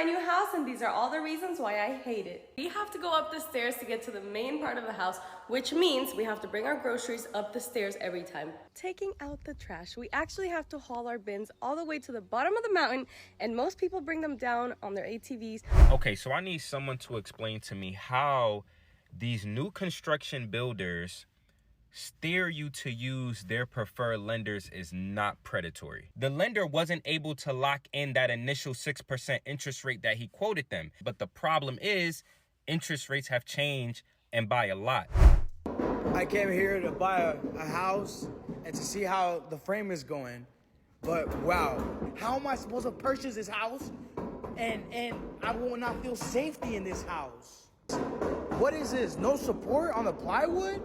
my new house, and these are all the reasons why I hate it. We have to go up the stairs to get to the main part of the house, which means we have to bring our groceries up the stairs every time. Taking out the trash, we actually have to haul our bins all the way to the bottom of the mountain, and most people bring them down on their ATVs. Okay, so I need someone to explain to me how these new construction builders steer you to use their preferred lenders is not predatory. The lender wasn't able to lock in that initial 6% interest rate that he quoted them. But the problem is interest rates have changed, and by a lot. I came here to buy a house and to see how the frame is going. But wow, how am I supposed to purchase this house and I will not feel safety in this house? What is this? No support on the plywood?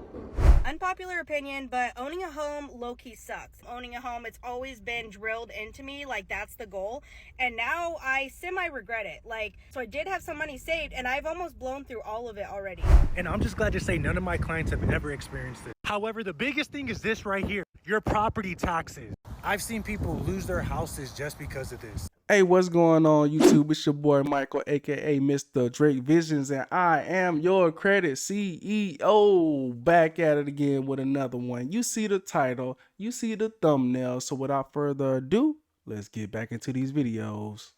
Unpopular opinion, but owning a home low-key sucks. Owning a home, it's always been drilled into me, like that's the goal. And now I semi-regret it. So I did have some money saved and I've almost blown through all of it already. And I'm just glad to say none of my clients have ever experienced it. However, the biggest thing is this right here, your property taxes. I've seen people lose their houses just because of this. Hey, what's going on YouTube? It's your boy Michael, aka Mr. Drake Visions, and I am your credit CEO. Back at it again with another one. You see the title, you see the thumbnail. So without further ado, let's get back into these videos.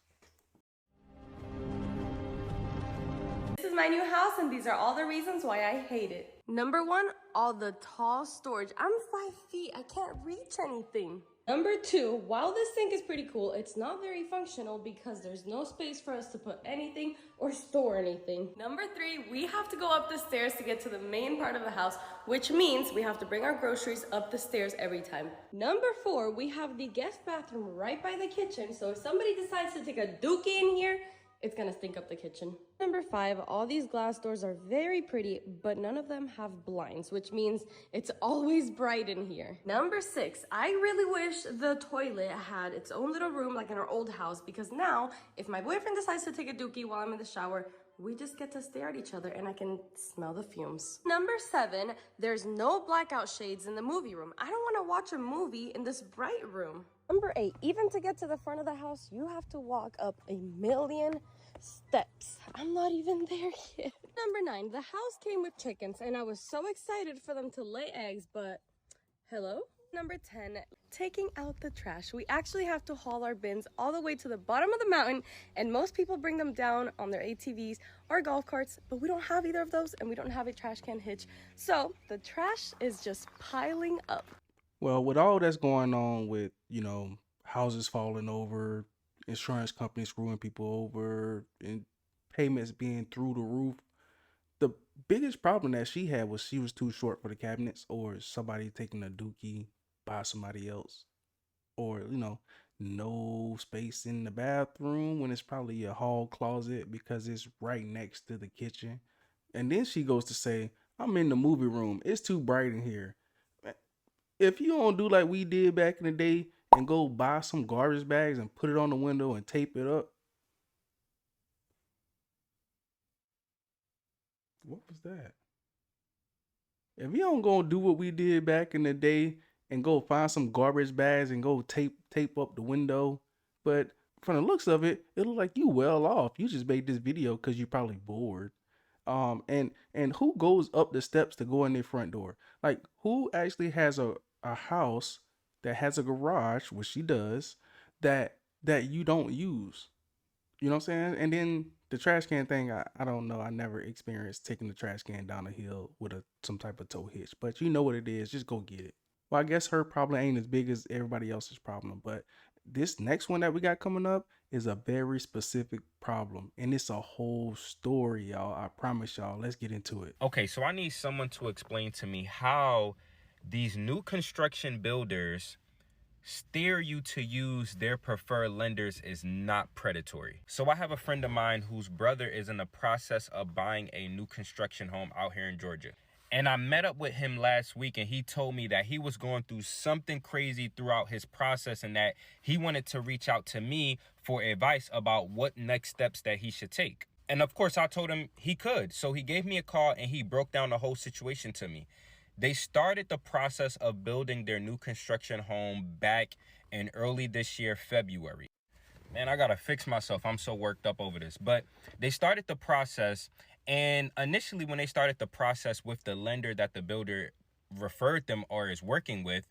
This is my new house, and these are all the reasons why I hate it. Number one, all the tall storage. I'm 5 feet, I can't reach anything. Number two, while this sink is pretty cool, it's not very functional because there's no space for us to put anything or store anything. Number three, we have to go up the stairs to get to the main part of the house, which means we have to bring our groceries up the stairs every time. Number four, we have the guest bathroom right by the kitchen, so if somebody decides to take a dookie in here, it's gonna stink up the kitchen. Number five, all these glass doors are very pretty, but none of them have blinds, which means it's always bright in here. Number six, I really wish the toilet had its own little room like in our old house, because now if my boyfriend decides to take a dookie while I'm in the shower, we just get to stare at each other and I can smell the fumes. Number seven, there's no blackout shades in the movie room. I don't wanna watch a movie in this bright room. Number eight, even to get to the front of the house, you have to walk up 1,000,000 steps. I'm not even there yet. Number nine, the house came with chickens and I was so excited for them to lay eggs, but hello? Number 10, taking out the trash. We actually have to haul our bins all the way to the bottom of the mountain, and most people bring them down on their ATVs or golf carts, but we don't have either of those and we don't have a trash can hitch. So the trash is just piling up. Well, with all that's going on with, houses falling over, insurance companies screwing people over, and payments being through the roof, the biggest problem that she had was she was too short for the cabinets, or somebody taking a dookie by somebody else, or, no space in the bathroom when it's probably a hall closet because it's right next to the kitchen. And then she goes to say, I'm in the movie room. It's too bright in here. If you don't do like we did back in the day and go buy some garbage bags and put it on the window and tape it up. What was that? If you don't go do what we did back in the day and go find some garbage bags and go tape up the window, but from the looks of it, it looked like you well off. You just made this video because you're probably bored. And who goes up the steps to go in their front door? Like, who actually has a house that has a garage, which she does, that you don't use? You know what I'm saying? And then the trash can thing, I don't know. I never experienced taking the trash can down a hill with some type of tow hitch, but you know what it is. Just go get it. Well, I guess her problem ain't as big as everybody else's problem, but this next one that we got coming up is a very specific problem, and it's a whole story, y'all. I promise y'all. Let's get into it. Okay, so I need someone to explain to me how these new construction builders steer you to use their preferred lenders is not predatory. So I have a friend of mine whose brother is in the process of buying a new construction home out here in Georgia. And I met up with him last week, and he told me that he was going through something crazy throughout his process and that he wanted to reach out to me for advice about what next steps that he should take. And of course, I told him he could. So he gave me a call and he broke down the whole situation to me. They started the process of building their new construction home back in early this year, February. Man, I gotta fix myself. I'm so worked up over this. But they started the process, and initially when they started the process with the lender that the builder referred them or is working with,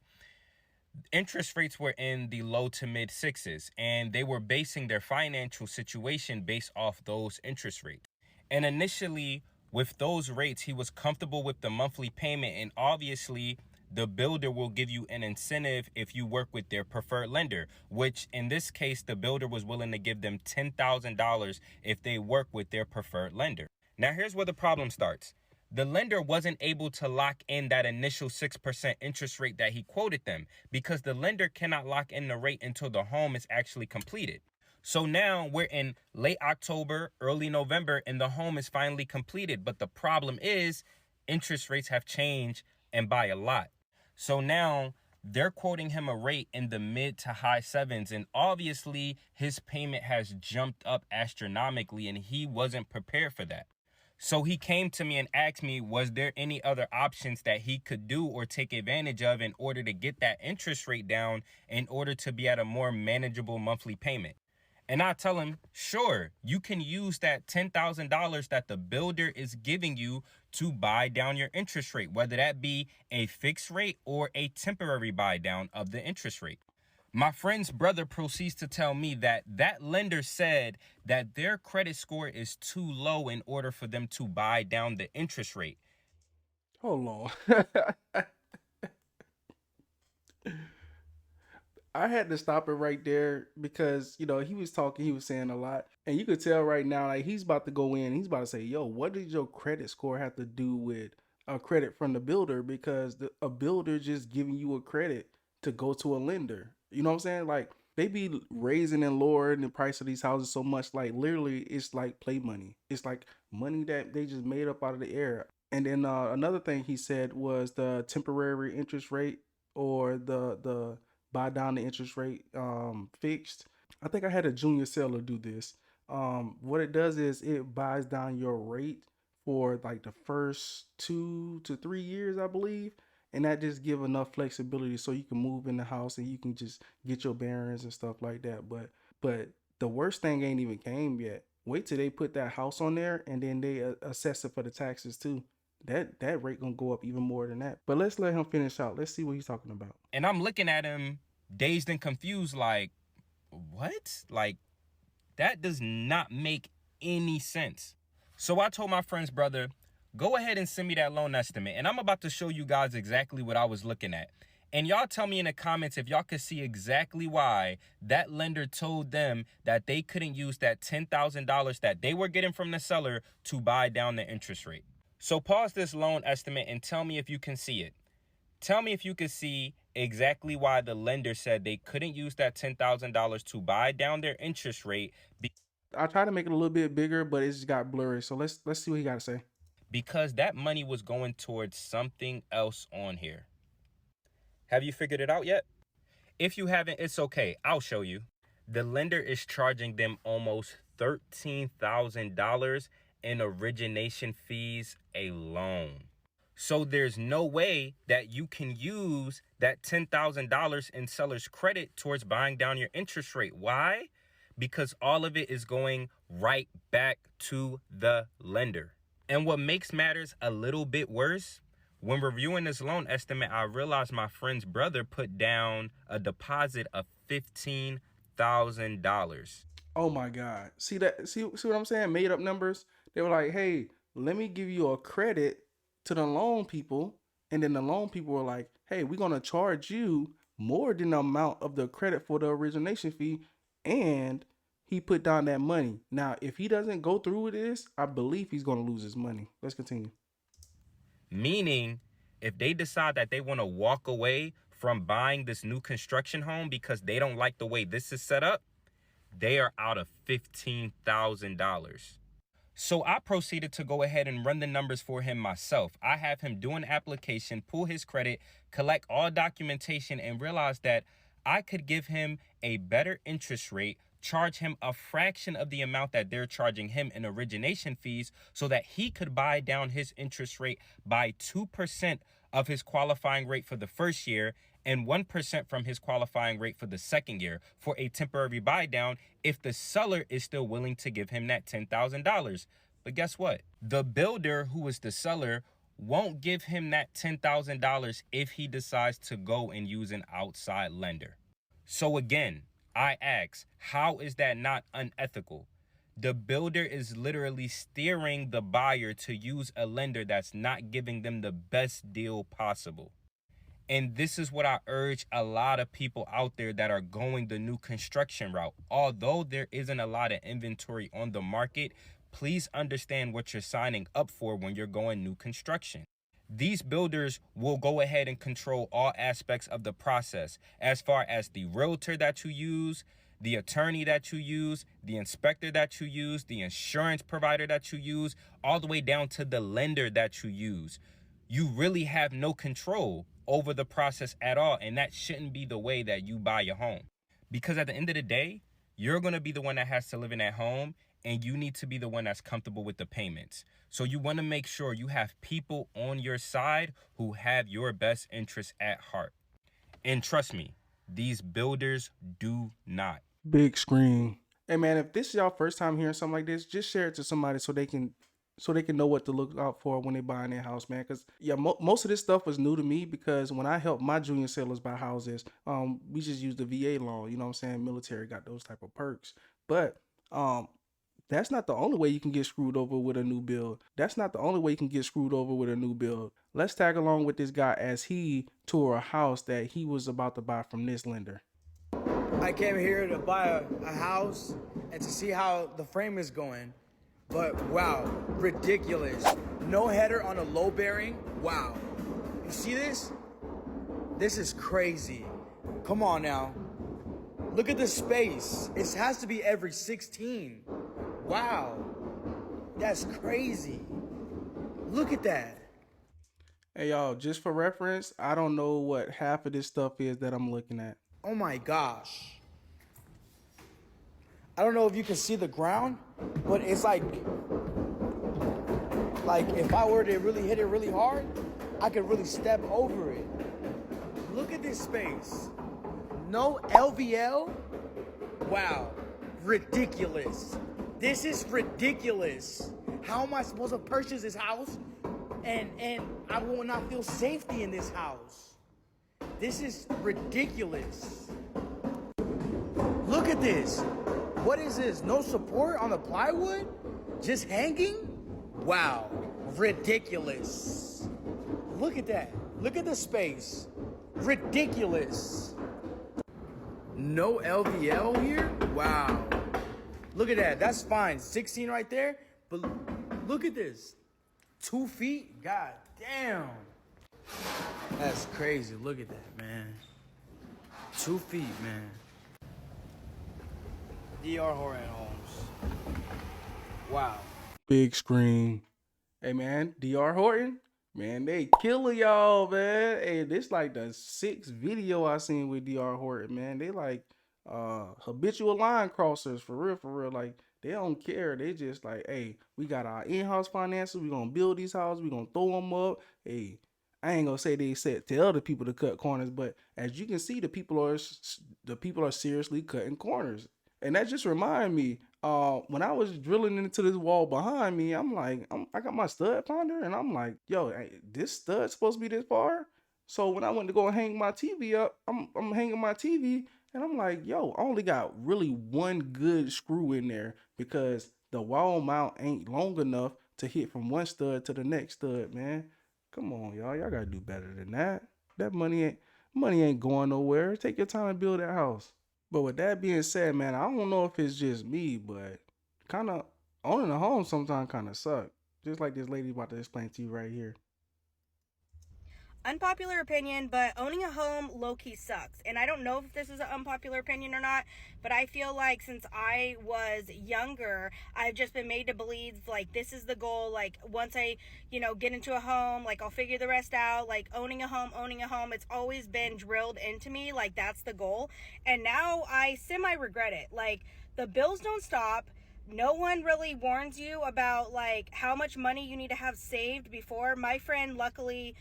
interest rates were in the low to mid sixes, and they were basing their financial situation based off those interest rates. And initially, with those rates, he was comfortable with the monthly payment, and obviously the builder will give you an incentive if you work with their preferred lender, which in this case, the builder was willing to give them $10,000 if they work with their preferred lender. Now, here's where the problem starts. The lender wasn't able to lock in that initial 6% interest rate that he quoted them, because the lender cannot lock in the rate until the home is actually completed. So now we're in late October, early November, and the home is finally completed. But the problem is interest rates have changed, and by a lot. So now they're quoting him a rate in the mid to high sevens, and obviously his payment has jumped up astronomically, and he wasn't prepared for that. So he came to me and asked me, was there any other options that he could do or take advantage of in order to get that interest rate down in order to be at a more manageable monthly payment? And I tell him, sure, you can use that $10,000 that the builder is giving you to buy down your interest rate, whether that be a fixed rate or a temporary buy down of the interest rate. My friend's brother proceeds to tell me that that lender said that their credit score is too low in order for them to buy down the interest rate. Hold on. I had to stop it right there because, you know, he was talking, he was saying a lot. And you could tell right now, like, he's about to go in, he's about to say, yo, what did your credit score have to do with a credit from the builder? Because a builder just giving you a credit to go to a lender. You know what I'm saying? Like, they be raising and lowering the price of these houses so much, like, literally, it's like play money. It's like money that they just made up out of the air. And then another thing he said was the temporary interest rate, or the buy down the interest rate fixed. I think I had a junior seller do this. What it does is it buys down your rate for like the first 2 to 3 years, I believe. And that just give enough flexibility so you can move in the house and you can just get your bearings and stuff like that. But the worst thing ain't even came yet. Wait till they put that house on there, and then they assess it for the taxes too. That rate gonna go up even more than that. But let's let him finish out. Let's see what he's talking about. And I'm looking at him dazed and confused, like, what? Like, that does not make any sense. So I told my friend's brother, go ahead and send me that loan estimate, and I'm about to show you guys exactly what I was looking at. And y'all tell me in the comments if y'all could see exactly why that lender told them that they couldn't use that $10,000 that they were getting from the seller to buy down the interest rate. So pause this loan estimate and tell me if you can see it. Tell me if you could see exactly why the lender said they couldn't use that $10,000 to buy down their interest rate. I tried to make it a little bit bigger, but it just got blurry. So let's see what he got to say. Because that money was going towards something else on here. Have you figured it out yet? If you haven't, it's okay. I'll show you. The lender is charging them almost $13,000 in origination fees alone. So there's no way that you can use that $10,000 in seller's credit towards buying down your interest rate. Why? Because all of it is going right back to the lender. And what makes matters a little bit worse, when reviewing this loan estimate, I realized my friend's brother put down a deposit of $15,000. Oh my God. See that? See what I'm saying? Made up numbers. They were like, hey, let me give you a credit to the loan people. And then the loan people were like, hey, we're going to charge you more than the amount of the credit for the origination fee. And he put down that money. Now, if he doesn't go through with this, I believe he's going to lose his money. Let's continue. Meaning, if they decide that they want to walk away from buying this new construction home because they don't like the way this is set up, they are out of $15,000. So I proceeded to go ahead and run the numbers for him myself. I have him do an application, pull his credit, collect all documentation, and realize that I could give him a better interest rate, charge him a fraction of the amount that they're charging him in origination fees so that he could buy down his interest rate by 2% of his qualifying rate for the first year and 1% from his qualifying rate for the second year for a temporary buy down if the seller is still willing to give him that $10,000. But guess what? The builder, who is the seller, won't give him that $10,000 if he decides to go and use an outside lender. So again, I ask, how is that not unethical? The builder is literally steering the buyer to use a lender that's not giving them the best deal possible. And this is what I urge a lot of people out there that are going the new construction route. Although there isn't a lot of inventory on the market, please understand what you're signing up for when you're going new construction. These builders will go ahead and control all aspects of the process, as far as the realtor that you use, the attorney that you use, the inspector that you use, the insurance provider that you use, all the way down to the lender that you use. You really have no control over the process at all, and that shouldn't be the way that you buy your home. Because at the end of the day, you're going to be the one that has to live in that home, and you need to be the one that's comfortable with the payments. So you want to make sure you have people on your side who have your best interests at heart. And trust me, these builders do not. Big screen. Hey man, if this is y'all first time hearing something like this, just share it to somebody so they can know what to look out for when they buying their house, man. Because yeah, most of this stuff was new to me, because when I helped my junior sailors buy houses, we just used the VA loan. You know what I'm saying? Military got those type of perks, but that's not the only way you can get screwed over with a new build. Let's tag along with this guy as he tour a house that he was about to buy from this lender. I came here to buy a house and to see how the frame is going. But wow, ridiculous. No header on a low bearing. Wow. You see this? This is crazy. Come on now. Look at the space. It has to be every 16. Wow. That's crazy. Look at that. Hey y'all, just for reference, I don't know what half of this stuff is that I'm looking at. Oh my gosh. I don't know if you can see the ground, but it's like if I were to really hit it really hard, I could really step over it. Look at this space. No LVL? Wow. Ridiculous. This is ridiculous. How am I supposed to purchase this house and I will not feel safety in this house? This is ridiculous. Look at this. What is this? No support on the plywood? Just hanging? Wow. Ridiculous. Look at that. Look at the space. Ridiculous. No LVL here? Wow. Look at that. That's fine. 16 right there. But look at this. 2 feet? God damn. That's crazy. Look at that, man. 2 feet, man. D.R. Horton Homes. Wow. Big screen. Hey man, D.R. Horton, man, they killing y'all, man. Hey, this like the 6th video I seen with D.R. Horton, man. They like habitual line crossers, for real. Like, they don't care. They just like, hey, we got our in-house finances. We gonna build these houses. We gonna throw them up. Hey, I ain't gonna say they said tell other people to cut corners, but as you can see, the people are seriously cutting corners. And that just reminded me, when I was drilling into this wall behind me, I'm like, I got my stud finder, and I'm like, yo, hey, this stud's supposed to be this far? So when I went to go hang my TV up, I'm hanging my TV, and I'm like, yo, I only got really one good screw in there, because the wall mount ain't long enough to hit from one stud to the next stud, man. Come on, y'all gotta do better than that. That money ain't going nowhere. Take your time and build that house. But with that being said, man, I don't know if it's just me, but kind of owning a home sometimes kind of suck. Just like this lady about to explain to you right here. Unpopular opinion, but owning a home low-key sucks. And I don't know if this is an unpopular opinion or not, but I feel like since I was younger, I've just been made to believe like this is the goal. Like once I, get into a home, like I'll figure the rest out. Like owning a home, it's always been drilled into me. Like that's the goal. And now I semi-regret it. Like the bills don't stop. no one really warns you about like how much money you need to have saved before. My friend luckily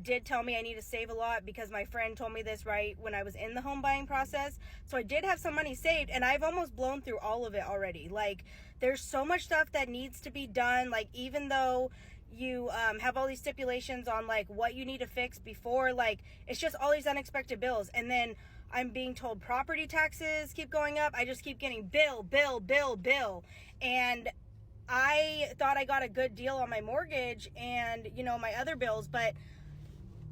did tell me I need to save a lot, because my friend told me this right when I was in the home buying process. So I did have some money saved, and I've almost blown through all of it already. Like, there's so much stuff that needs to be done. Like, even though you have all these stipulations on like what you need to fix before, like, it's just all these unexpected bills. And then I'm being told property taxes keep going up. I just keep getting bill. And I thought I got a good deal on my mortgage and, you know, my other bills,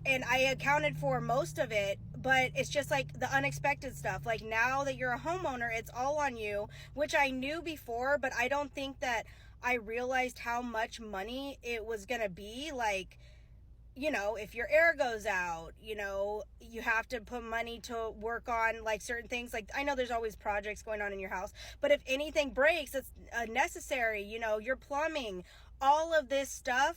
and I accounted for most of it, but it's just like the unexpected stuff. Like, now that you're a homeowner, it's all on you, which I knew before, but I don't think that I realized how much money it was gonna be. Like, you know, if your air goes out, you know, you have to put money to work on like certain things. Like, I know there's always projects going on in your house, but if anything breaks, it's necessary, you know, your plumbing, all of this stuff.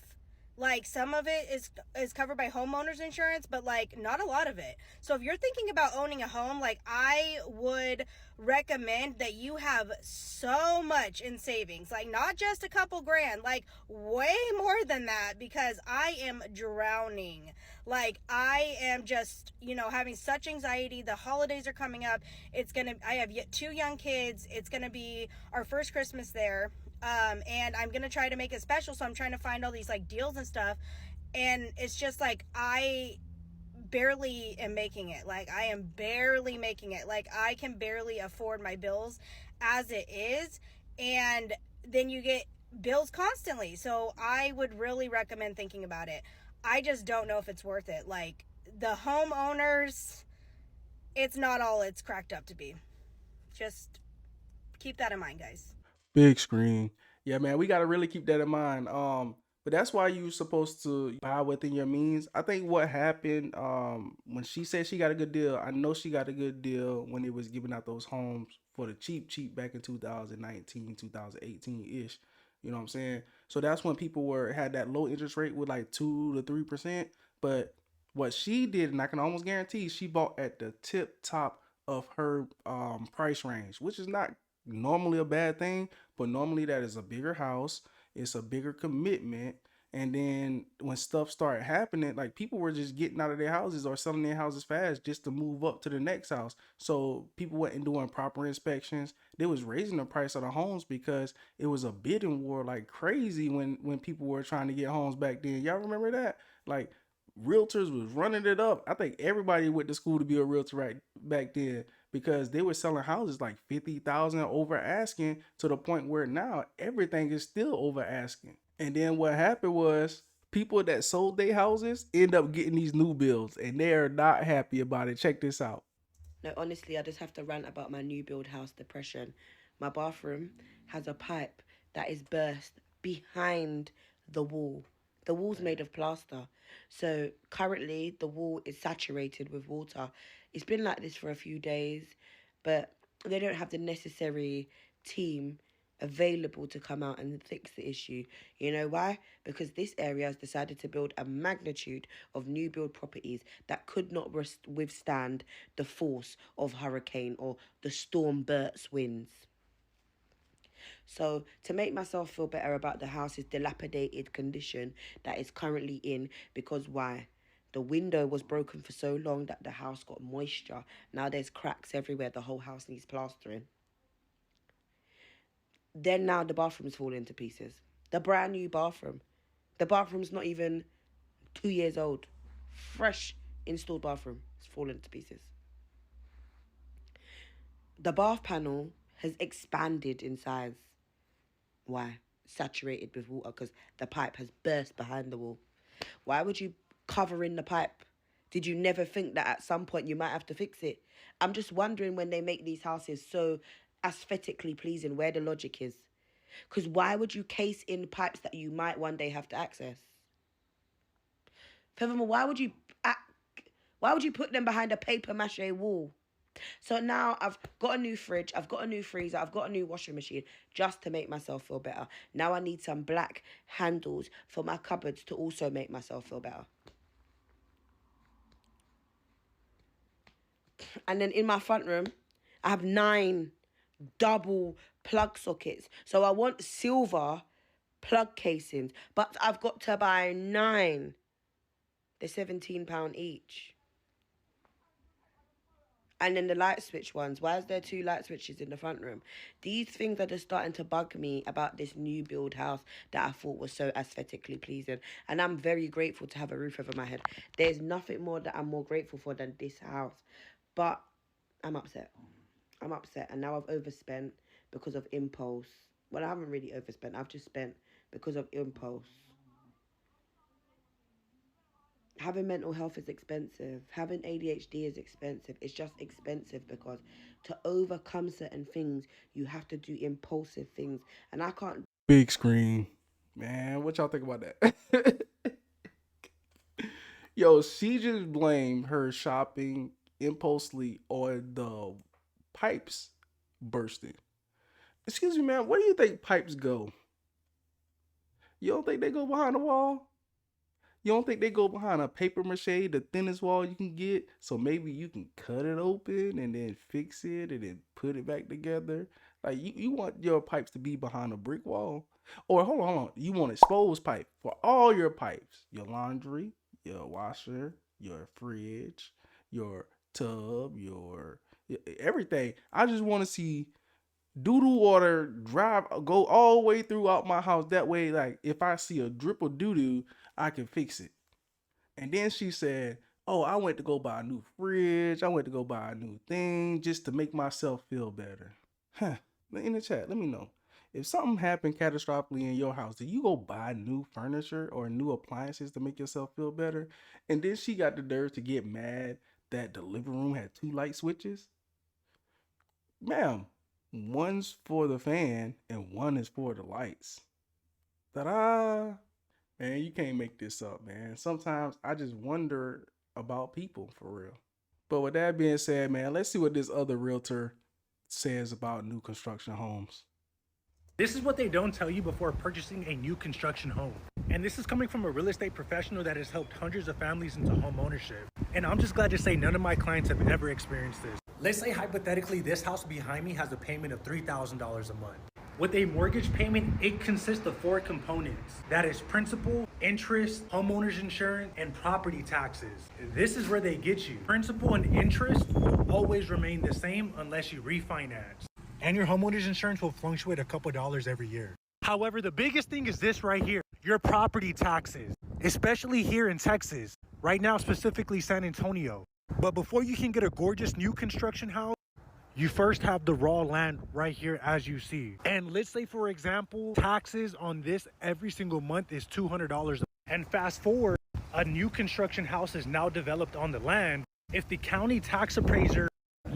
Like, some of it is covered by homeowners insurance, but like not a lot of it. So if you're thinking about owning a home, like, I would recommend that you have so much in savings, like not just a couple grand, like way more than that, because I am drowning. Like, I am just, you know, having such anxiety. The holidays are coming up. I have yet 2 young kids. It's gonna be our first Christmas there. And I'm gonna try to make it special, so I'm trying to find all these like deals and stuff, and it's just like I barely am making it. Like, I am barely making it. Like, I can barely afford my bills as it is, and then you get bills constantly. So I would really recommend thinking about it. I just don't know if it's worth it. Like, the homeowners, it's not all it's cracked up to be. Just keep that in mind, guys. Big screen. Yeah, man, we gotta really keep that in mind. But that's why you're supposed to buy within your means. I think what happened, when she said she got a good deal, I know she got a good deal when it was giving out those homes for the cheap back in 2019, 2018-ish. You know what I'm saying? So that's when people had that low interest rate with like 2 to 3%. But what she did, and I can almost guarantee, she bought at the tip top of her price range, which is not normally a bad thing, but normally that is a bigger house, it's a bigger commitment. And then when stuff started happening, like, people were just getting out of their houses or selling their houses fast just to move up to the next house. So people weren't doing proper inspections. They was raising the price of the homes because it was a bidding war like crazy when people were trying to get homes back then. Y'all remember that? Like, realtors was running it up. I think everybody went to school to be a realtor right back then, because they were selling houses like 50,000 over asking, to the point where now everything is still over asking. And then what happened was, people that sold their houses end up getting these new builds, and they're not happy about it. Check this out. No, honestly, I just have to rant about my new build house depression. My bathroom has a pipe that is burst behind the wall. The wall's made of plaster. So currently the wall is saturated with water. It's been like this for a few days, but they don't have the necessary team available to come out and fix the issue. You know why? Because this area has decided to build a magnitude of new build properties that could not withstand the force of hurricane or the storm burst winds. So to make myself feel better about the house's dilapidated condition that it's currently in, because why? The window was broken for so long that the house got moisture. Now there's cracks everywhere. The whole house needs plastering. Then now the bathroom's falling to pieces. The brand new bathroom. The bathroom's not even 2 years old. Fresh installed bathroom. It's fallen to pieces. The bath panel has expanded in size. Why? Saturated with water because the pipe has burst behind the wall. Why would you cover in the pipe? Did you never think that at some point you might have to fix it? I'm just wondering, when they make these houses so aesthetically pleasing, where the logic is. Because why would you case in pipes that you might one day have to access? Furthermore, why would you put them behind a paper mache wall? So now I've got a new fridge, I've got a new freezer, I've got a new washing machine just to make myself feel better. Now I need some black handles for my cupboards to also make myself feel better. And then in my front room, I have 9 double plug sockets. So I want silver plug casings, but I've got to buy 9. They're £17 each. And then the light switch ones. Why is there 2 light switches in the front room? These things are just starting to bug me about this new build house that I thought was so aesthetically pleasing. And I'm very grateful to have a roof over my head. There's nothing more that I'm more grateful for than this house. But I'm upset. I'm upset. And now I've overspent because of impulse. Well, I haven't really overspent. I've just spent because of impulse. Having mental health is expensive. Having ADHD is expensive. It's just expensive because to overcome certain things, you have to do impulsive things. And I can't. Big screen. Man, what y'all think about that? Yo, she just blamed her shopping impulsively on the pipes bursting. Excuse me, man, where do you think pipes go? You don't think they go behind the wall? You don't think they go behind a paper mache, the thinnest wall you can get? So maybe you can cut it open and then fix it and then put it back together. Like you want your pipes to be behind a brick wall? Or hold on. You want exposed pipe for all your pipes. Your laundry, your washer, your fridge, your tub, your everything. I just want to see doo-doo water go all the way throughout my house. That way, like if I see a drip of doo-doo, I can fix it. And then she said, oh, I went to go buy a new fridge. I went to go buy a new thing just to make myself feel better. Huh. In the chat, let me know. If something happened catastrophically in your house, do you go buy new furniture or new appliances to make yourself feel better? And then she got the nerve to get mad that the living room had 2 light switches. Ma'am, one's for the fan and one is for the lights. Ta-da! Man, you can't make this up, man. Sometimes I just wonder about people, for real. But with that being said, man, let's see what this other realtor says about new construction homes. This is what they don't tell you before purchasing a new construction home. And this is coming from a real estate professional that has helped hundreds of families into home ownership. And I'm just glad to say none of my clients have ever experienced this. Let's say hypothetically this house behind me has a payment of $3,000 a month. With a mortgage payment, it consists of 4 components. That is principal, interest, homeowner's insurance, and property taxes. This is where they get you. Principal and interest will always remain the same unless you refinance. And your homeowner's insurance will fluctuate a couple dollars every year. However, the biggest thing is this right here, your property taxes, especially here in Texas, right now specifically San Antonio. But before you can get a gorgeous new construction house, you first have the raw land right here as you see. And let's say, for example, taxes on this every single month is $200. And fast forward, a new construction house is now developed on the land. If the county tax appraiser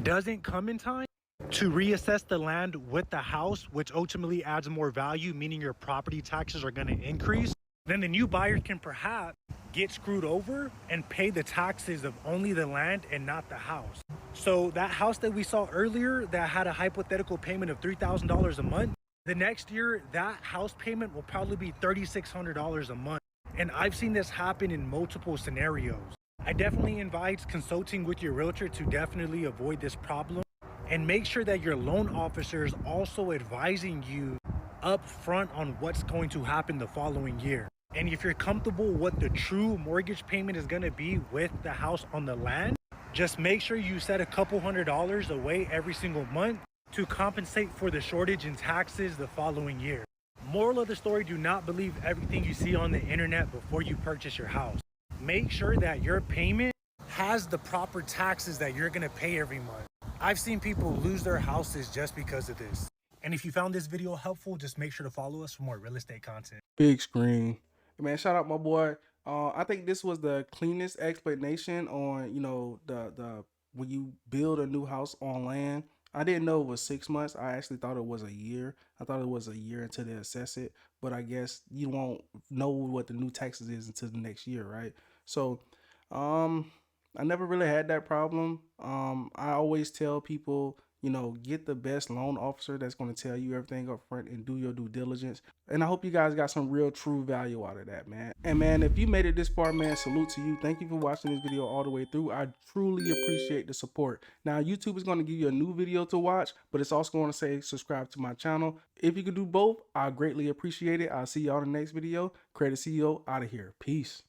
doesn't come in time to reassess the land with the house, which ultimately adds more value, meaning your property taxes are going to increase, then the new buyer can perhaps get screwed over and pay the taxes of only the land and not the house. So that house that we saw earlier that had a hypothetical payment of $3,000 a month, the next year that house payment will probably be $3,600 a month. And I've seen this happen in multiple scenarios. I definitely advise consulting with your realtor to definitely avoid this problem, and make sure that your loan officer is also advising you up front on what's going to happen the following year. And if you're comfortable what the true mortgage payment is going to be with the house on the land, just make sure you set a couple $100s away every single month to compensate for the shortage in taxes the following year. Moral of the story, do not believe everything you see on the internet before you purchase your house. Make sure that your payment has the proper taxes that you're going to pay every month. I've seen people lose their houses just because of this. And if you found this video helpful, just make sure to follow us for more real estate content. Big screen. Man, shout out my boy. I think this was the cleanest explanation on, the when you build a new house on land. I didn't know it was 6 months. I actually thought it was a year. I thought it was a year until they assess it. But I guess you won't know what the new taxes is until the next year, right? So, I never really had that problem. I always tell people, You know, get the best loan officer that's going to tell you everything up front and do your due diligence. And I hope you guys got some real true value out of that, man. And man, if you made it this far, man, salute to you. Thank you for watching this video all the way through. I truly appreciate the support. Now, YouTube is going to give you a new video to watch, but it's also going to say subscribe to my channel. If you could do both, I greatly appreciate it. I'll see y'all in the next video. Creative CEO out of here. Peace.